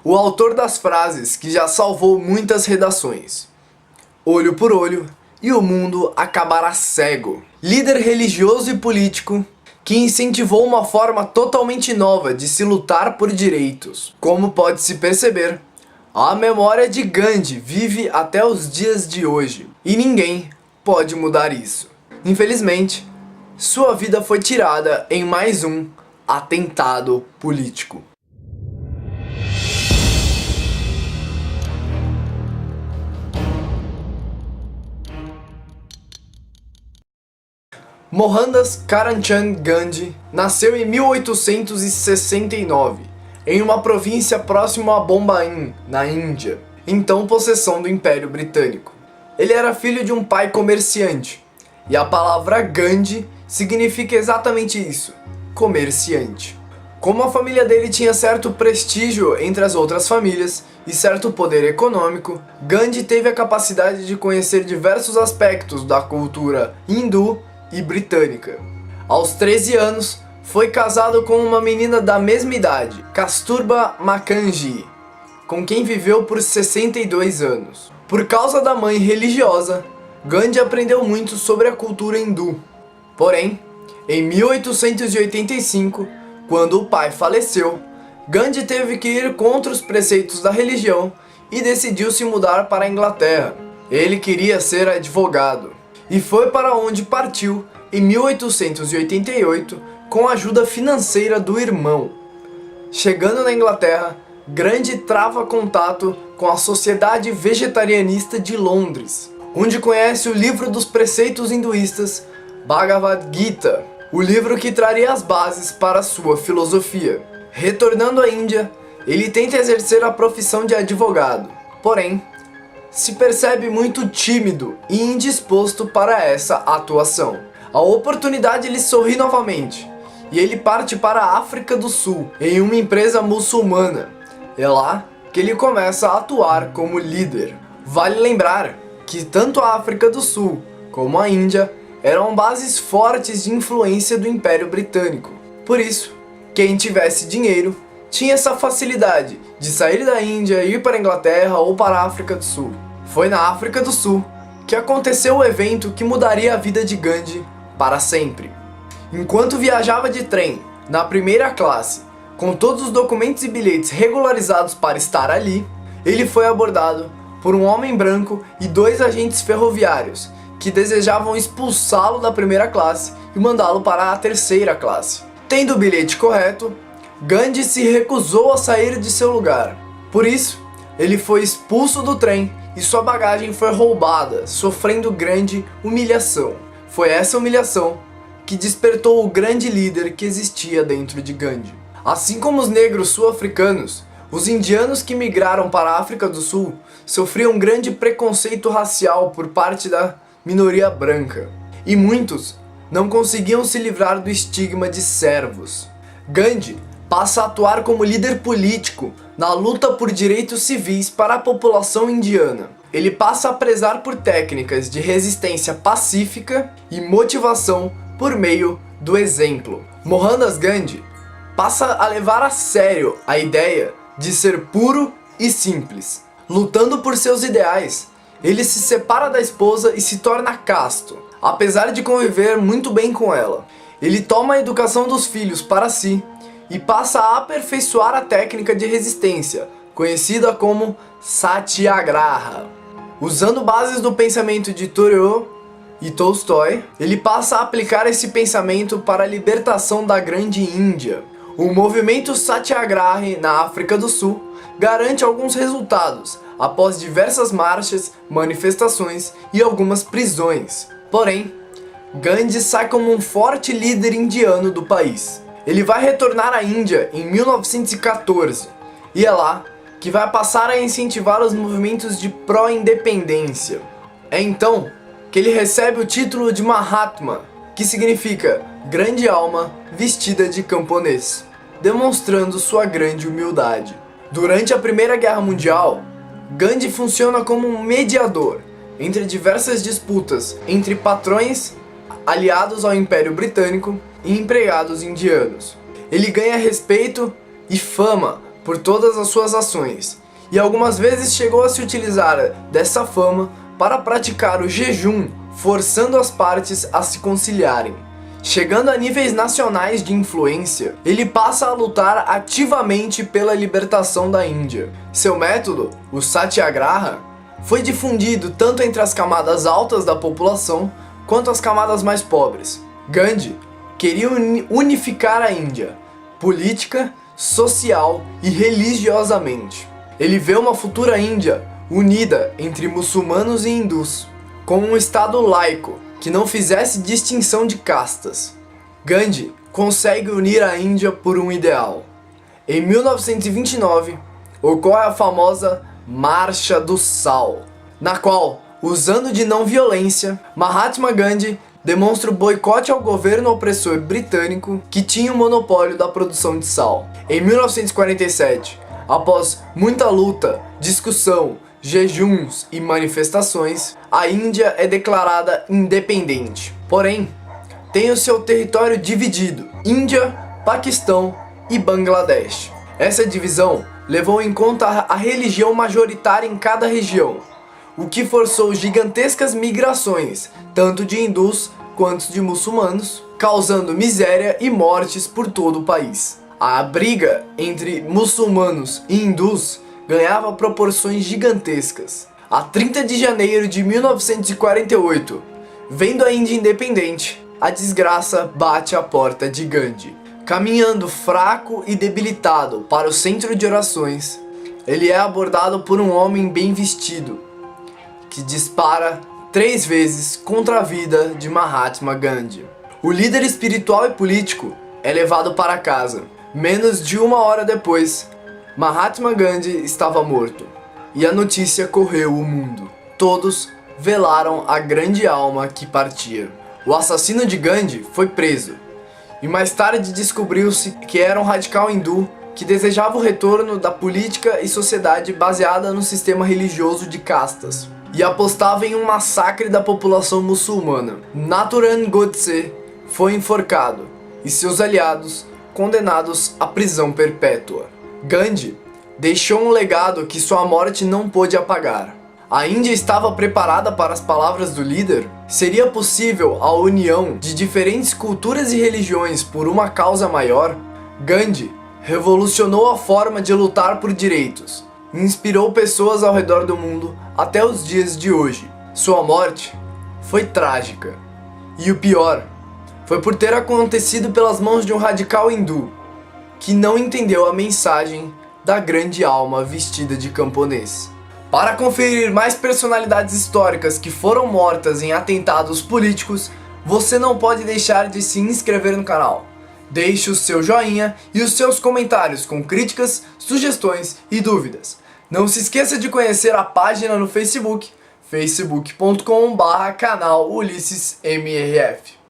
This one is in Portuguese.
o autor das frases que já salvou muitas redações. Olho por olho e o mundo acabará cego. Líder religioso e político que incentivou uma forma totalmente nova de se lutar por direitos. Como pode se perceber, a memória de Gandhi vive até os dias de hoje e ninguém pode mudar isso. Infelizmente, sua vida foi tirada em mais um atentado político. Mohandas Karamchand Gandhi nasceu em 1869, em uma província próxima a Bombaim, na Índia, então possessão do Império Britânico. Ele era filho de um pai comerciante, e a palavra Gandhi significa exatamente isso, comerciante. Como a família dele tinha certo prestígio entre as outras famílias e certo poder econômico, Gandhi teve a capacidade de conhecer diversos aspectos da cultura hindu e britânica. Aos 13 anos, foi casado com uma menina da mesma idade, Kasturba Mukherjee, com quem viveu por 62 anos. Por causa da mãe religiosa, Gandhi aprendeu muito sobre a cultura hindu. Porém, em 1885, quando o pai faleceu, Gandhi teve que ir contra os preceitos da religião e decidiu se mudar para a Inglaterra. Ele queria ser advogado e foi para onde partiu em 1888 com a ajuda financeira do irmão. Chegando na Inglaterra, Gandhi trava contato com a Sociedade Vegetarianista de Londres, onde conhece o livro dos preceitos hinduístas Bhagavad Gita, o livro que traria as bases para sua filosofia. Retornando à Índia, ele tenta exercer a profissão de advogado, porém, se percebe muito tímido e indisposto para essa atuação. A oportunidade lhe sorri novamente, e ele parte para a África do Sul, em uma empresa muçulmana. É lá que ele começa a atuar como líder. Vale lembrar que tanto a África do Sul como a Índia eram bases fortes de influência do Império Britânico. Por isso, quem tivesse dinheiro tinha essa facilidade de sair da Índia e ir para a Inglaterra ou para a África do Sul. Foi na África do Sul que aconteceu o evento que mudaria a vida de Gandhi para sempre. Enquanto viajava de trem, na primeira classe, com todos os documentos e bilhetes regularizados para estar ali, ele foi abordado por um homem branco e 2 agentes ferroviários que desejavam expulsá-lo da primeira classe e mandá-lo para a terceira classe. Tendo o bilhete correto, Gandhi se recusou a sair de seu lugar. Por isso, ele foi expulso do trem e sua bagagem foi roubada, sofrendo grande humilhação. Foi essa humilhação que despertou o grande líder que existia dentro de Gandhi. Assim como os negros sul-africanos, os indianos que migraram para a África do Sul sofriam grande preconceito racial por parte da minoria branca, e muitos não conseguiam se livrar do estigma de servos. Gandhi passa a atuar como líder político na luta por direitos civis para a população indiana. Ele passa a prezar por técnicas de resistência pacífica e motivação por meio do exemplo. Mohandas Gandhi passa a levar a sério a ideia de ser puro e simples. Lutando por seus ideais, ele se separa da esposa e se torna casto, apesar de conviver muito bem com ela. Ele toma a educação dos filhos para si e passa a aperfeiçoar a técnica de resistência, conhecida como Satyagraha. Usando bases do pensamento de Thoreau e Tolstói, ele passa a aplicar esse pensamento para a libertação da Grande Índia. O movimento Satyagrahi na África do Sul garante alguns resultados após diversas marchas, manifestações e algumas prisões. Porém, Gandhi sai como um forte líder indiano do país. Ele vai retornar à Índia em 1914 e é lá que vai passar a incentivar os movimentos de pró-independência. É então que ele recebe o título de Mahatma, que significa grande alma vestida de camponês, demonstrando sua grande humildade. Durante a Primeira Guerra Mundial, Gandhi funciona como um mediador entre diversas disputas entre patrões aliados ao Império Britânico e empregados indianos. Ele ganha respeito e fama por todas as suas ações, e algumas vezes chegou a se utilizar dessa fama para praticar o jejum, forçando as partes a se conciliarem. Chegando a níveis nacionais de influência, ele passa a lutar ativamente pela libertação da Índia. Seu método, o Satyagraha, foi difundido tanto entre as camadas altas da população quanto as camadas mais pobres. Gandhi queria unificar a Índia, política, social e religiosamente. Ele vê uma futura Índia unida entre muçulmanos e hindus, com um estado laico que não fizesse distinção de castas. Gandhi consegue unir a Índia por um ideal. Em 1929, ocorre a famosa Marcha do Sal, na qual, usando de não violência, Mahatma Gandhi demonstra o boicote ao governo opressor britânico que tinha o monopólio da produção de sal. Em 1947, após muita luta, discussão, jejuns e manifestações, a Índia é declarada independente. Porém, tem o seu território dividido: Índia, Paquistão e Bangladesh. Essa divisão levou em conta a religião majoritária em cada região, o que forçou gigantescas migrações, tanto de hindus quanto de muçulmanos, causando miséria e mortes por todo o país. A briga entre muçulmanos e hindus ganhava proporções gigantescas. A 30 de janeiro de 1948, vendo a Índia independente, a desgraça bate à porta de Gandhi. Caminhando fraco e debilitado para o centro de orações, ele é abordado por um homem bem vestido, que dispara 3 vezes contra a vida de Mahatma Gandhi. O líder espiritual e político é levado para casa. Menos de 1 hora depois, Mahatma Gandhi estava morto, e a notícia correu o mundo. Todos velaram a grande alma que partia. O assassino de Gandhi foi preso, e mais tarde descobriu-se que era um radical hindu que desejava o retorno da política e sociedade baseada no sistema religioso de castas, e apostava em um massacre da população muçulmana. Nathuram Godse foi enforcado, e seus aliados condenados à prisão perpétua. Gandhi deixou um legado que sua morte não pôde apagar. A Índia estava preparada para as palavras do líder? Seria possível a união de diferentes culturas e religiões por uma causa maior? Gandhi revolucionou a forma de lutar por direitos e inspirou pessoas ao redor do mundo até os dias de hoje. Sua morte foi trágica, e o pior foi por ter acontecido pelas mãos de um radical hindu que não entendeu a mensagem da grande alma vestida de camponês. Para conferir mais personalidades históricas que foram mortas em atentados políticos, você não pode deixar de se inscrever no canal. Deixe o seu joinha e os seus comentários com críticas, sugestões e dúvidas. Não se esqueça de conhecer a página no Facebook, facebook.com/canal UlissesMRF.